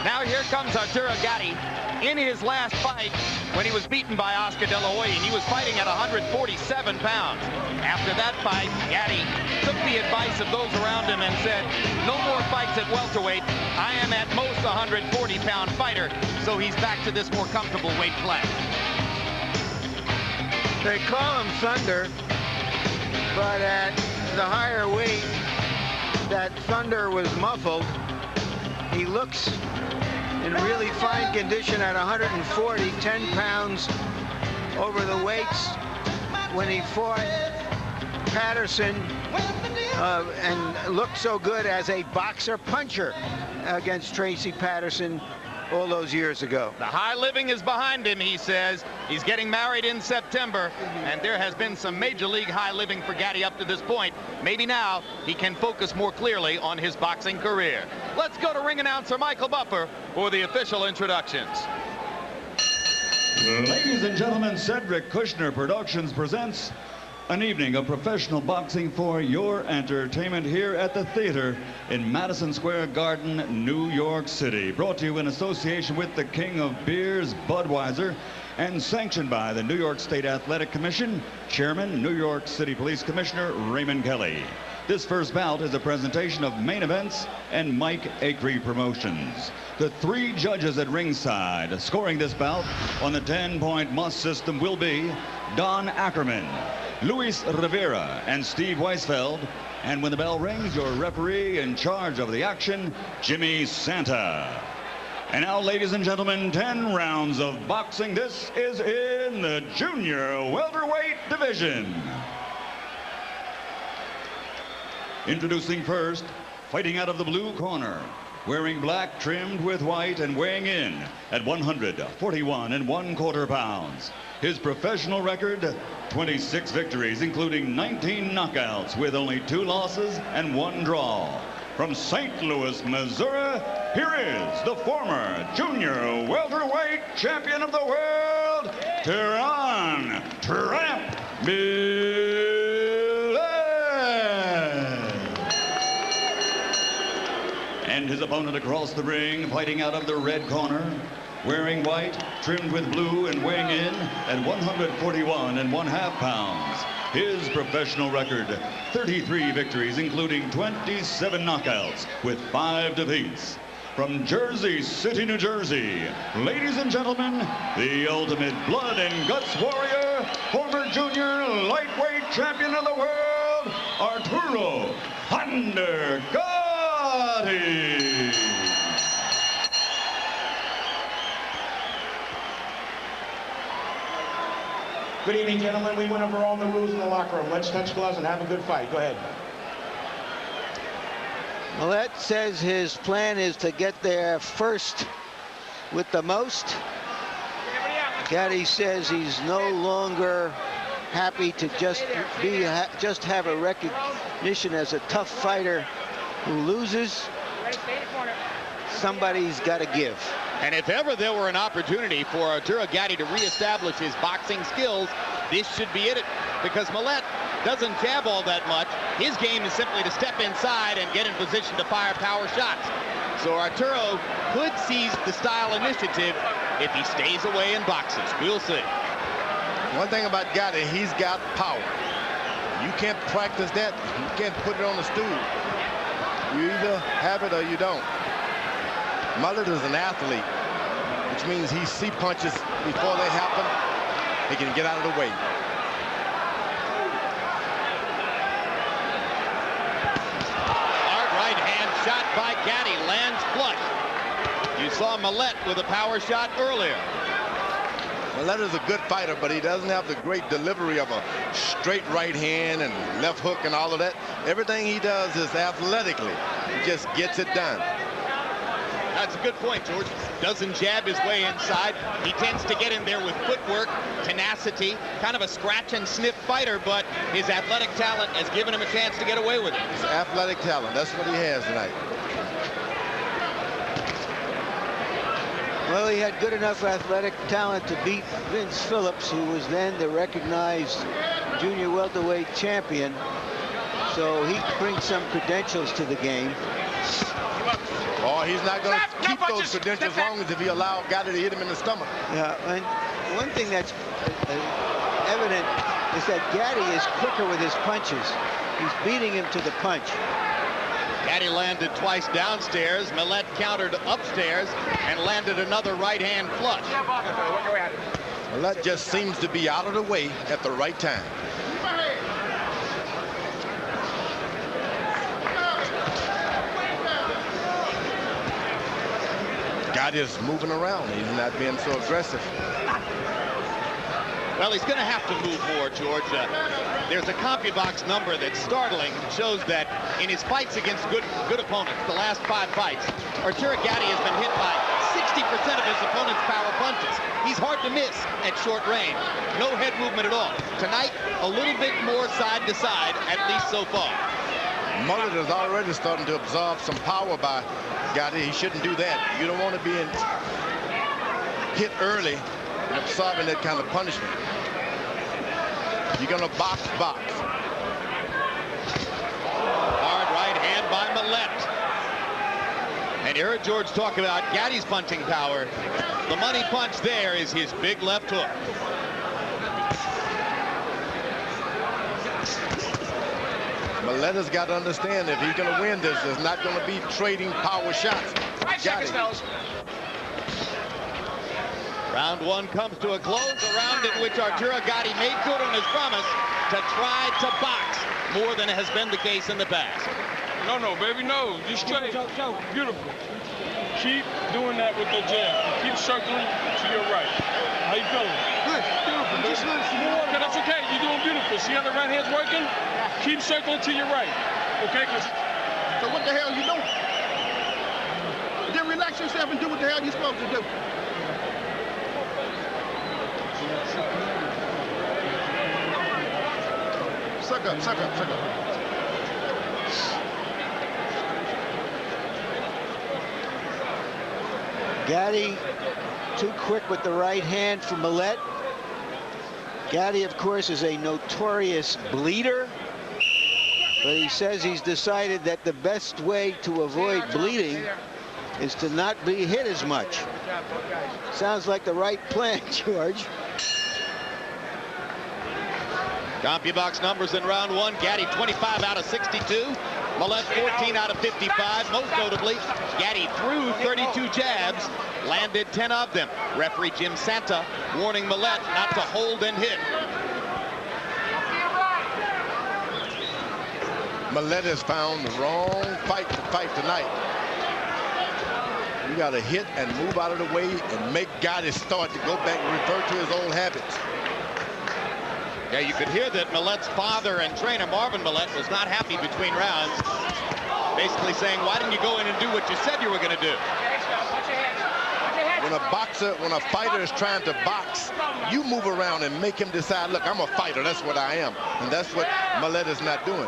Now here comes Arturo Gatti in his last fight when he was beaten by Oscar De La Hoya, and he was fighting at 147 pounds. After that fight, Gatti took the advice of those around him and said, no more fights at welterweight. I am at most a 140-pound fighter, so he's back to this more comfortable weight class. They call him Thunder, but at the higher weight, that thunder was muffled. He looks in really fine condition at 140, 10 pounds over the weights when he fought Patterson and looked so good as a boxer puncher against Tracy Patterson all those years ago. The high living is behind him, he says. He's getting married in September, and there has been some major league high living for Gatti up to this point. Maybe now he can focus more clearly on his boxing career. Let's go to ring announcer Michael Buffer for the official introductions. Ladies and gentlemen, Cedric Kushner Productions presents an evening of professional boxing for your entertainment here at the theater in Madison Square Garden, New York City. Brought to you in association with the King of Beers, Budweiser, and sanctioned by the New York State Athletic Commission, Chairman, New York City Police Commissioner Raymond Kelly. This first bout is a presentation of Main Events and Mike Acree Promotions. The three judges at ringside scoring this bout on the 10-point must system will be Don Ackerman, Luis Rivera, and Steve Weisfeld. And when the bell rings, your referee in charge of the action, Jimmy Santa. And now, ladies and gentlemen, 10 rounds of boxing. This is in the junior welterweight division. Introducing first, fighting out of the blue corner, wearing black trimmed with white and weighing in at 141 1/4 pounds. His professional record, 26 victories, including 19 knockouts with only 2 losses and 1 draw. From St. Louis, Missouri, here is the former junior welterweight champion of the world, Tehran Tramp Millett. And his opponent across the ring, fighting out of the red corner, wearing white, trimmed with blue, and weighing in at 141 1/2 pounds. His professional record, 33 victories, including 27 knockouts with 5 defeats. From Jersey City, New Jersey, ladies and gentlemen, the ultimate blood and guts warrior, former junior lightweight champion of the world, Arturo Thunder Gatti. Good evening, gentlemen. We went over all the rules in the locker room. Let's touch gloves and have a good fight. Go ahead. Millett says his plan is to get there first with the most. Gatti says he's no longer happy to just have a recognition as a tough fighter who loses. Somebody's got to give. And if ever there were an opportunity for Arturo Gatti to reestablish his boxing skills, this should be it, because Millett doesn't jab all that much. His game is simply to step inside and get in position to fire power shots. So Arturo could seize the style initiative if he stays away and boxes. We'll see. One thing about Gatti, he's got power. You can't practice that. You can't put it on the stool. You either have it or you don't. Millett is an athlete, which means he sees punches before they happen. He can get out of the way. Hard right hand shot by Gatti lands flush. You saw Millett with a power shot earlier. Millett is a good fighter, but he doesn't have the great delivery of a straight right hand and left hook and all of that. Everything he does is athletically. He just gets it done. That's a good point, George. Doesn't jab his way inside. He tends to get in there with footwork, tenacity, kind of a scratch and sniff fighter, but his athletic talent has given him a chance to get away with it. His athletic talent, that's what he has tonight. Well, he had good enough athletic talent to beat Vince Phillips, who was then the recognized junior welterweight champion. So he brings some credentials to the game. Oh, he's not going to keep those credentials long as if he allowed Gatti to hit him in the stomach. Yeah, and one thing that's evident is that Gatti is quicker with his punches. He's beating him to the punch. Gatti landed twice downstairs. Millett countered upstairs and landed another right-hand flush. Millett just seems to be out of the way at the right time. Gatti is moving around. He's not being so aggressive. Well, he's going to have to move more, George. There's a CompuBox number that's startling. It shows that in his fights against good opponents, the last 5 fights, Arturo Gatti has been hit by 60% of his opponent's power punches. He's hard to miss at short range. No head movement at all. Tonight, a little bit more side to side, at least so far. Millett is already starting to absorb some power by Gatti. He shouldn't do that. You don't want to be hit early and absorbing that kind of punishment. You're going to box. Hard right hand by Millett. And you heard George talk about Gatti's punching power. The money punch there is his big left hook. Millett has got to understand if he's going to win this, there's not going to be trading power shots. Round 1 comes to a close, a round in which Arturo Gatti made good on his promise to try to box more than has been the case in the past. No, baby, no. Just straight. Beautiful. Keep doing that with the jab. Keep circling to your right. How you feeling? Good. Beautiful. Just good. Okay, that's okay. You're doing beautiful. See how the right hand's working? Keep circling to your right. Okay? So what the hell you doing? Then relax yourself and do what the hell you're supposed to do. Suck up. Gatti too quick with the right hand for Millett. Gatti, of course, is a notorious bleeder, but he says he's decided that the best way to avoid bleeding is to not be hit as much. Sounds like the right plan, George. CompuBox numbers in round 1. Gatti 25 out of 62. Millett 14 out of 55. Most notably, Gatti threw 32 jabs, landed 10 of them. Referee Jim Santa warning Millett not to hold and hit. Millett has found the wrong fight to fight tonight. You got to hit and move out of the way and make Gatti start to go back and revert to his old habits. Yeah, you could hear that Millett's father and trainer, Marvin Millett, was not happy between rounds. Basically saying, why didn't you go in and do what you said you were going to do? When a fighter is trying to box, you move around and make him decide, look, I'm a fighter, that's what I am. And that's what Millett is not doing.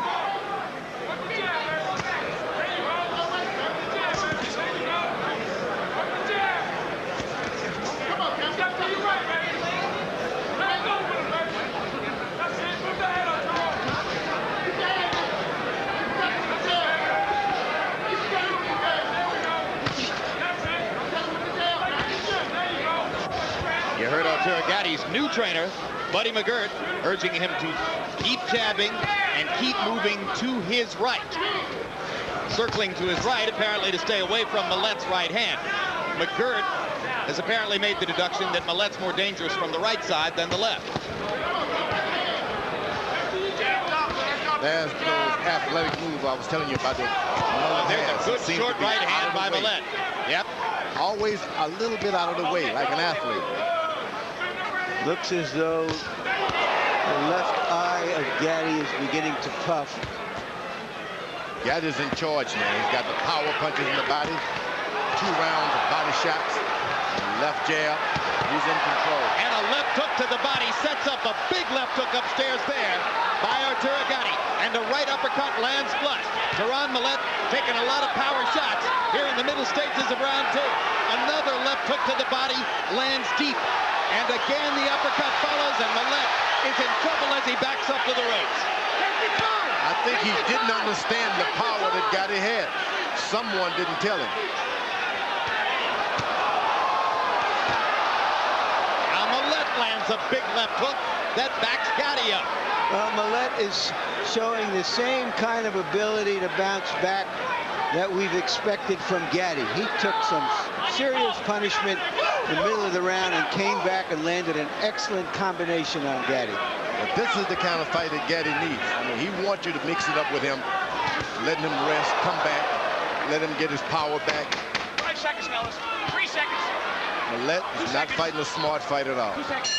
You heard Arturo Gatti's new trainer, Buddy McGirt, urging him to keep jabbing and keep moving to his right. Circling to his right, apparently to stay away from Millett's right hand. McGirt has apparently made the deduction that Millett's more dangerous from the right side than the left. There's those athletic moves I was telling you about. There's a good short right hand by Millett. Yep. Always a little bit out of the way, like an athlete. Looks as though the left eye of Gatti is beginning to puff. Gatti's in charge now. He's got the power punches in the body. 2 rounds of body shots. Left jab. He's in control. And a left hook to the body sets up a big left hook upstairs there by Arturo Gatti. And a right uppercut lands flush. Teron Millett taking a lot of power shots here in the middle stages of round 2. Another left hook to the body lands deep. And again the uppercut follows, and Millett is in trouble as he backs up to the ropes. I think he didn't understand the power that Gatti had. someone didn't tell him. Now Millett lands a big left hook that backs Gatti up. Well, Millett is showing the same kind of ability to bounce back that we've expected from Gatti. He took some serious punishment in the middle of the round and came back and landed an excellent combination on Gatti. But this is the kind of fight that Gatti needs. I mean, he wants you to mix it up with him, letting him rest, come back, let him get his power back. 5 seconds, fellas. 3 seconds. Millett is not fighting a smart fight at all. 2 seconds.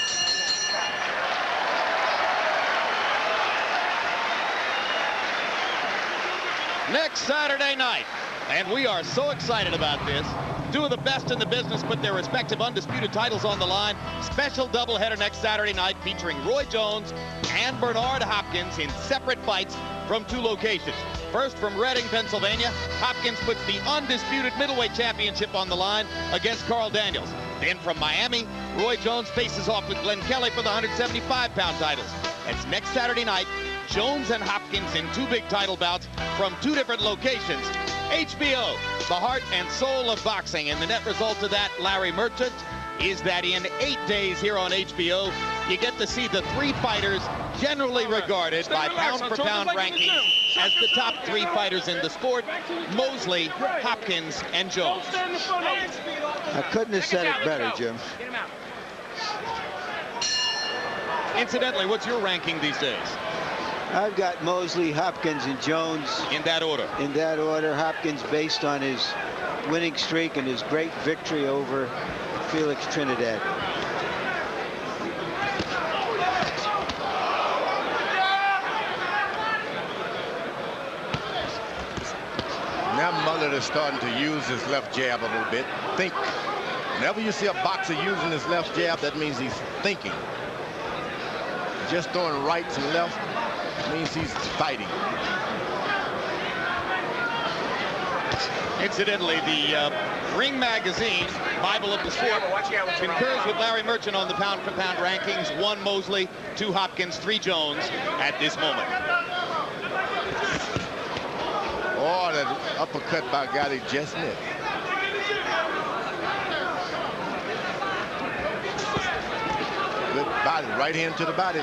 Next Saturday night, and we are so excited about this. Two of the best in the business put their respective undisputed titles on the line. Special doubleheader next Saturday night featuring Roy Jones and Bernard Hopkins in separate fights from 2 locations. First from Reading, Pennsylvania, Hopkins puts the undisputed middleweight championship on the line against Carl Daniels. Then from Miami, Roy Jones faces off with Glenn Kelly for the 175-pound titles. That's next Saturday night. Jones and Hopkins in 2 big title bouts from 2 different locations. HBO, the heart and soul of boxing, and the net result of that, Larry Merchant, is that in 8 days here on HBO, you get to see the 3 fighters generally regarded by pound-for-pound ranking as the top 3 fighters in the sport: Mosley, Hopkins, and Jones. I couldn't have said it better, Jim. Incidentally, what's your ranking these days? I've got Mosley, Hopkins, and Jones. In that order? In that order. Hopkins based on his winning streak and his great victory over Felix Trinidad. Now Millett is starting to use his left jab a little bit. Think. Whenever you see a boxer using his left jab, that means he's thinking. Just throwing rights and left means he's fighting. Incidentally, the Ring Magazine, Bible of the Sport, concurs with Larry Merchant on the pound-for-pound rankings. 1 Mosley, 2 Hopkins, 3 Jones at this moment. Oh, that uppercut by Gatti just missed. Good body, right hand to the body.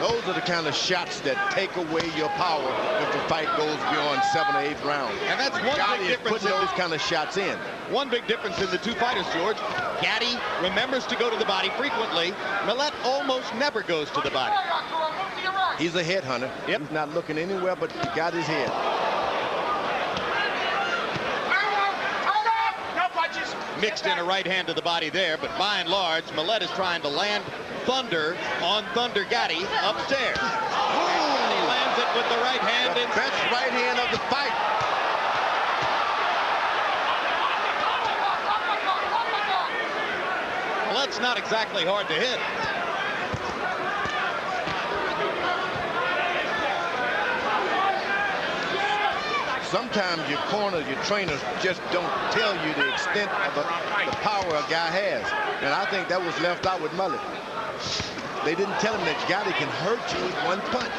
Those are the kind of shots that take away your power if the fight goes beyond 7 or 8 rounds. And that's one Gatti big is difference. putting those kind of shots in. One big difference in the 2 fighters, George. Gatti remembers to go to the body frequently. Millett almost never goes to the body. He's a headhunter. Yep. He's not looking anywhere but got his head. No punches. Mixed in a right hand to the body there, but by and large, Millett is trying to land Thunder on Thunder Gatti upstairs. And he lands it with the right hand. The best right hand of the fight. Well, that's not exactly hard to hit. Sometimes your corner, your trainers just don't tell you the extent of the power a guy has. And I think that was left out with Millett. They didn't tell him that Gatti can hurt you with 1 punch.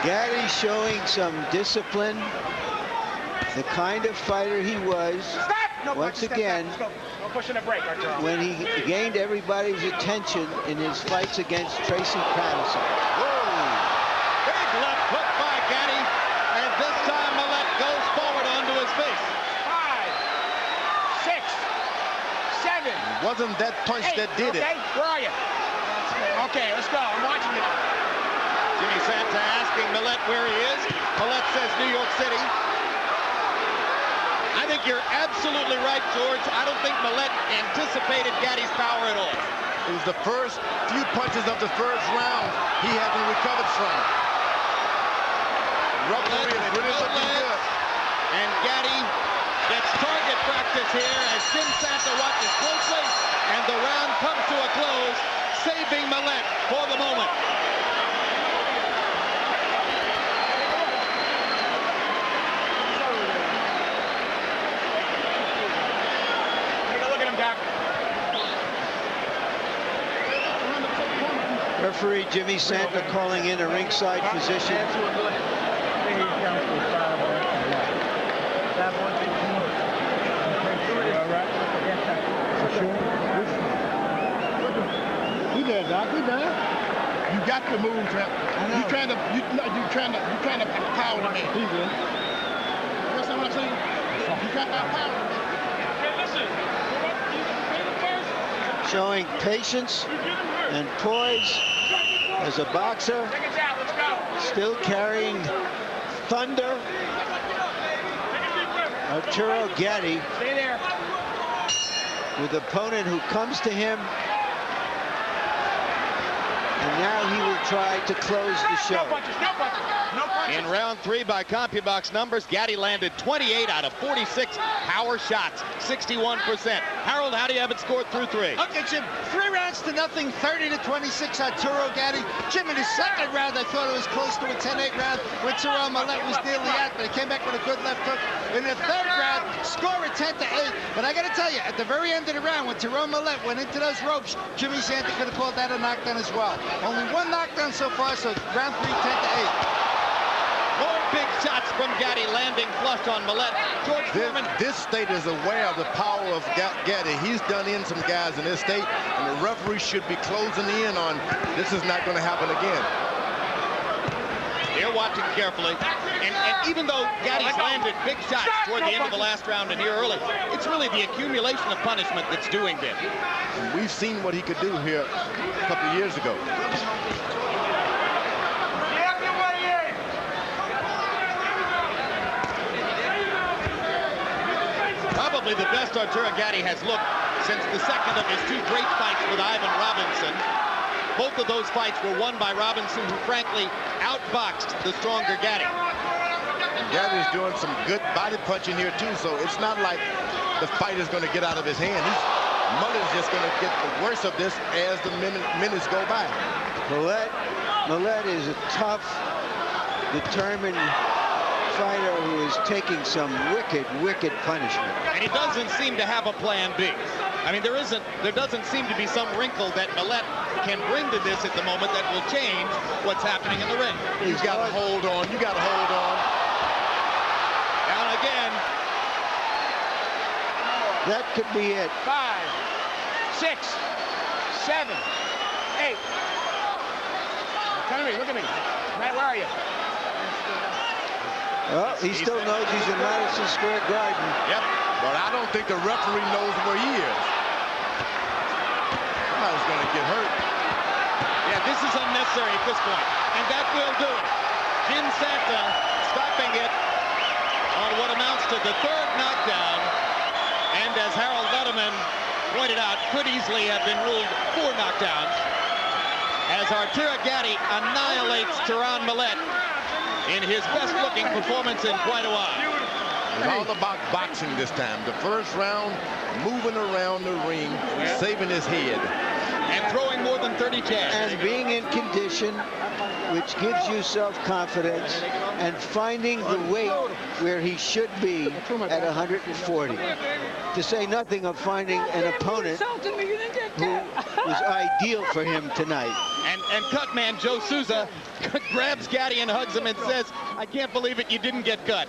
Gatti showing some discipline, the kind of fighter he was. Once again, when he gained everybody's attention in his fights against Tracy Patterson. Big left hook by Gatti, and this time Millett goes forward onto his face. 5, 6, 7. It wasn't that punch that did it. Okay, where are you? Okay, let's go. I'm watching it. Jimmy Santa asking Millett where he is. Millett says New York City. I think you're absolutely right, George. I don't think Millett anticipated Gatti's power at all. It was the first few punches of the first round he hasn't recovered from. Rubbery and really looking good. And Gatti gets target practice here as Jim Santa watches closely, and the round comes to a close, saving Millett for the moment. referee Jimmy Santa calling in a ringside physician. We done, Doc. We done. You got to move, Trent. You trying to power the man. You understand what I'm saying? You trying to power the man. Showing patience and poise as a boxer, still carrying thunder. Arturo Gatti, with an opponent who comes to him, and now he will try to close the show. In round 3 by CompuBox numbers, Gatti landed 28 out of 46 power shots, 61%. Harold, how do you have it scored through 3? Okay, Jim, 3 rounds to nothing, 30-26 Arturo Gatti. Jim, in the second round, I thought it was close to a 10-8 round when Tyrone Millett was nearly out, but he came back with a good left hook. In the third round, score at 10-8. But I got to tell you, at the very end of the round, when Tyrone Millett went into those ropes, Jimmy Santa could have called that a knockdown as well. Only 1 knockdown so far, so round 3, 10-8. More big shots from Gatti landing flush on Millett. George Foreman. This state is aware of the power of Gatti. He's done in some guys in this state, and the referee should be closing in on this is not going to happen again. They're watching carefully. And even though Gatti's landed big shots toward the end of the last round and here early, it's really the accumulation of punishment that's doing this. And we've seen what he could do here a couple of years ago. Probably the best Arturo Gatti has looked since the second of his 2 great fights with Ivan Robinson. Both of those fights were won by Robinson, who frankly outboxed the stronger Gatti. And Gatti's doing some good body punching here too, so it's not like the fight is going to get out of his hand. Mullet's just going to get the worst of this as the minutes go by. Millett is a tough, determined fighter who is taking some wicked punishment. And he doesn't seem to have a plan B. I mean, there doesn't seem to be some wrinkle that Millett can bring to this at the moment that will change what's happening in the ring. You got to hold on. You got to hold on. Down again. That could be it. 5, 6, 7, 8. Come to me, look at me. Matt, where are you? Well, he still knows he's in Madison Square Garden. Yep, but I don't think the referee knows where he is. Somebody's going to get hurt. Yeah, this is unnecessary at this point. And that will do it. Jim Santa stopping it on what amounts to the 3rd knockdown. And as Harold Letterman pointed out, could easily have been ruled 4 knockdowns. As Arturo Gatti annihilates Tyrone Millett in his best-looking performance in quite a while. It's all about boxing this time. The first round, moving around the ring, saving his head. And throwing more than 30 jabs. And being in condition, which gives you self-confidence, and finding the weight where he should be at 140. To say nothing of finding an opponent who was ideal for him tonight. And cut man Joe Souza grabs Gatti and hugs him and says, I can't believe it, you didn't get cut.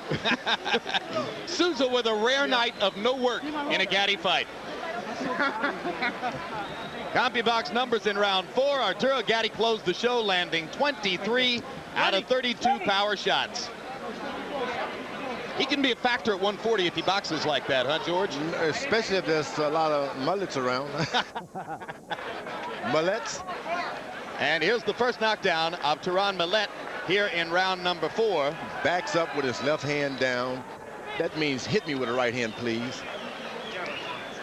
Souza with a rare night of no work in a Gatti fight. CompuBox numbers in round 4. Arturo Gatti closed the show, landing 23 out of 32 power shots. He can be a factor at 140 if he boxes like that, huh, George? Especially if there's a lot of mullets around. Mullets. And here's the first knockdown of Tyrone Millett here in round number 4. Backs up with his left hand down. That means hit me with the right hand, please.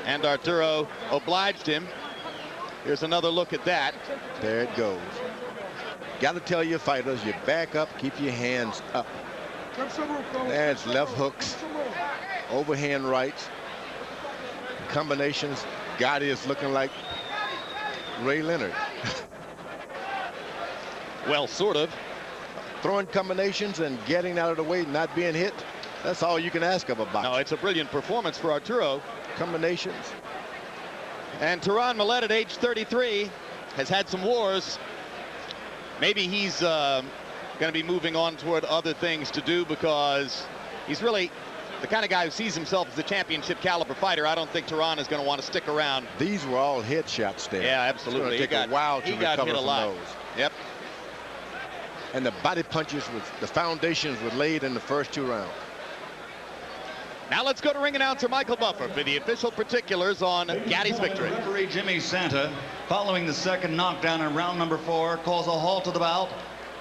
And Arturo obliged him. Here's another look at that. There it goes. Got to tell your fighters, you back up, keep your hands up. There's left hooks, overhand rights, combinations. Gatti is looking like Ray Leonard. Well, sort of. Throwing combinations and getting out of the way, not being hit. That's all you can ask of a boxer. No, it's a brilliant performance for Arturo. maybe he's going to be moving on toward other things to do, because he's really the kind of guy who sees himself as a championship caliber fighter. I don't think Tehran is going to want to stick around. These were all headshots there. Yeah, absolutely. It's going to take a while to recover hit a from lot. those. Yep. And the body punches, the foundations were laid in the first 2 rounds. Now let's go to ring announcer Michael Buffer for the official particulars on Gatti's victory. Referee Jimmy Santa, following the second knockdown in round number 4, calls a halt to the bout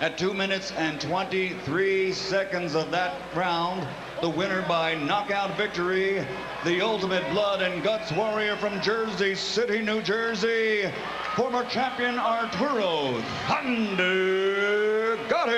at 2 minutes and 23 seconds of that round. The winner by knockout victory, the ultimate blood and guts warrior from Jersey City, New Jersey, former champion Arturo Thunder Gatti.